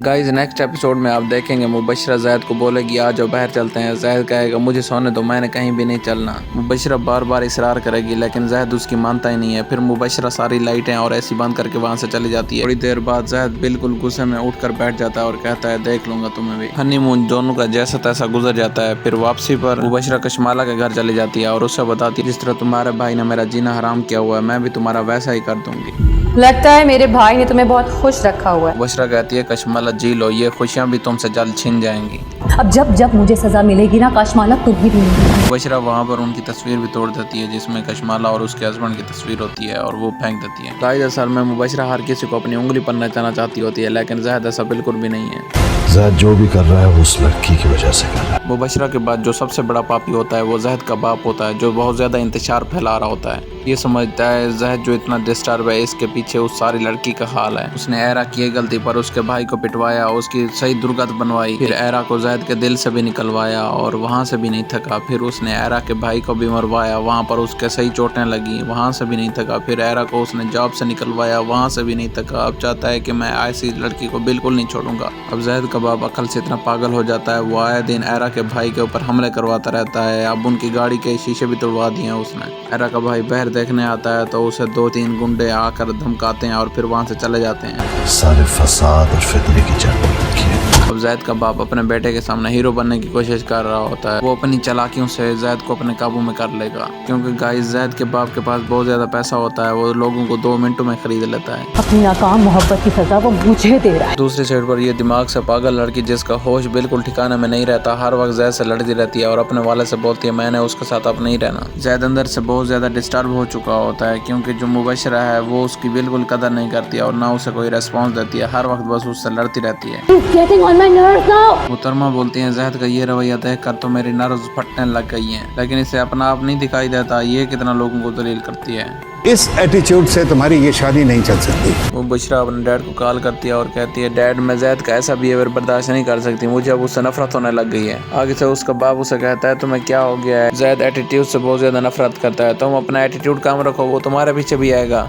Guys next episode में आप देखेंगे मुबशरा जैद को बोलेगी आ जाओ बाहर चलते हैं। जैद कहेगा मुझे सोने दो, मैंने कहीं भी नहीं चलना। मुबशरा बार बार इसरार करेगी लेकिन जैद उसकी मानता ही नहीं है। फिर मुबशरा सारी लाइटें और एसी बंद करके वहाँ से चली जाती है। थोड़ी देर बाद जैद बिल्कुल गुस्से में उठकर बैठ जाता है और कहता है देख लूंगा तुम्हें भी। हनीमून दोनों का जैसा तैसा गुजर जाता है। फिर वापसी पर मुबशरा कशमाला के घर चली जाती है और उससे बताती है जिस तरह तुम्हारे भाई ने मेरा जीना हराम किया हुआ है मैं भी तुम्हारा वैसा ही कर दूंगी। लगता है मेरे भाई ने तुम्हें बहुत खुश रखा हुआ है। मुबशरा कहती है कशमाला जी लो, ये खुशियाँ भी तुमसे जल्द छिन जाएंगी। अब जब जब मुझे सजा मिलेगी ना कशमाला तुम्हें भी मिलेगी। मुबशरा वहाँ पर उनकी तस्वीर भी तोड़ देती है जिसमें कशमाला और उसके हस्बैंड की तस्वीर होती है और वो फेंक देती है। जाहिद असल में मुबशरा हर किसी को अपनी उंगली पर नचाना चाहती होती है लेकिन जाहिद ऐसा बिल्कुल भी नहीं है। जाहिद जो भी कर रहा है वो उस लड़की की वजह से कर रहा है। मुबशरा के बाद जो सबसे बड़ा पापी होता है वो जाहिद का बाप होता है जो बहुत ज्यादा इंतशार फैला रहा होता है। ये समझता है जाहिद जो इतना डिस्टर्ब है इसके पीछे उस सारी लड़की का हाल है। उसने एरा की गलती पर उसके भाई को पिटवाया, उसकी सही दुर्गत बनवाई, फिर एरा को जाहिद के दिल से भी निकलवाया और वहाँ से भी नहीं थका। फिर उसने एरा के भाई को भी मरवाया, वहाँ पर उसके सही चोटें लगी, वहाँ से भी नहीं थका। फिर एरा को उसने जॉब से निकलवाया, वहाँ से भी नहीं थका। अब चाहता है कि मैं ऐसी लड़की को बिल्कुल नहीं छोड़ूंगा। अब जाहिद का बाप अकल से इतना पागल हो जाता है वो आए दिन एरा के भाई के ऊपर हमले करवाता रहता है। अब उनकी गाड़ी के शीशे भी तोड़वा दिए हैं उसने। एरा का भाई बाहर देखने आता है तो उसे 2-3 गुंडे आकर धमकाते हैं और फिर वहाँ से चले जाते हैं। सारे फसाद और फितने की जड़ पर रखी है। अब जाहिद का बाप अपने बेटे के सामने हीरो बनने की कोशिश कर रहा होता है। वो अपनी चालाकियों से जाहिद को अपने काबू में कर लेगा क्योंकि गाइस जाहिद के बाप के पास बहुत ज्यादा पैसा होता है। वो लोगों को 2 मिनटों में खरीद लेता है। अपनी नाकाम मोहब्बत की सजा वो मुझे दे रहा है। दूसरी साइड पर ये दिमाग से पागल लड़की जिसका होश बिल्कुल ठिकाने में नहीं रहता हर वक्त जाहिद से लड़ती रहती है और अपने वाले से बोलती है मैंने उसके साथ अब नहीं रहना। जाहिद अंदर से बहुत ज्यादा डिस्टर्ब हो चुका होता है क्योंकि जो मुबशरा है वो उसकी बिल्कुल कदर नहीं करती है और ना उसे कोई रेस्पॉन्स देती है। हर वक्त बस उससे लड़ती रहती है। मुहतरमा बोलती हैं जाहिद का ये रवैया देख कर तो मेरी नर्व्स फटने लग गई हैं लेकिन इसे अपना आप नहीं दिखाई देता ये कितना लोगों को दलील करती है। इस एटीट्यूड से तुम्हारी ये शादी नहीं चल सकती। वो बुशरा अपने डैड को कॉल करती है और कहती है डैड मैं जाहिद का ऐसा बिहेवियर बर्दाश्त नहीं कर सकती, मुझे अब उससे नफरत होने लग गई है। आगे से उसका बाप उसे कहता है तुम्हें क्या हो गया है? जाहिद एटीट्यूड से बहुत ज्यादा नफरत करता है। तुम अपना एटीट्यूड काम रखो वो तुम्हारे पीछे भी आएगा।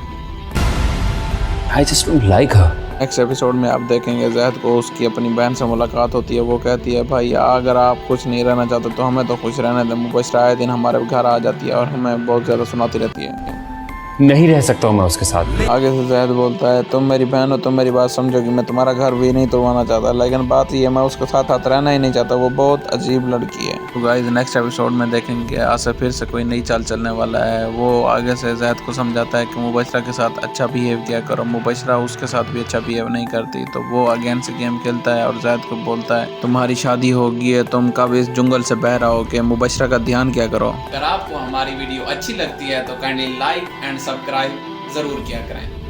I just don't like her. Next episode में आप देखेंगे जाहिद को उसकी अपनी बहन से मुलाकात होती है। वो कहती है भाई अगर आप खुश नहीं रहना चाहते तो हमें तो खुश रहने दें। मुबशरा आए दिन हमारे घर आ जाती है और हमें बहुत ज़्यादा सुनाती रहती है। नहीं रह सकता हूँ मैं उसके साथ। आगे से जाहिद बोलता है तुम मेरी बहन हो, तुम मेरी बात समझोगी, मैं तुम्हारा घर भी नहीं तोड़वाना चाहता लेकिन बात ये मैं उसके साथ हाथ रहना ही नहीं चाहता। वो बहुत अजीब लड़की है। तो गाइस नेक्स्ट एपिसोड में देखेंगे आज से फिर से कोई नई चाल चलने वाला है। वो आगे से जाहिद को समझाता है कि मुबशरा के साथ अच्छा बिहेव किया करो। मुबशरा उसके साथ भी अच्छा बिहेव नहीं करती तो वो अगेन से गेम खेलता है और जाहिद को बोलता है तुम्हारी शादी होगी है, तुम कब इस जंगल से बह रहा हो कि मुबशरा का ध्यान क्या करो। अगर आपको हमारी वीडियो अच्छी लगती है तो काइंडली लाइक एंड सब्सक्राइब जरूर किया करें।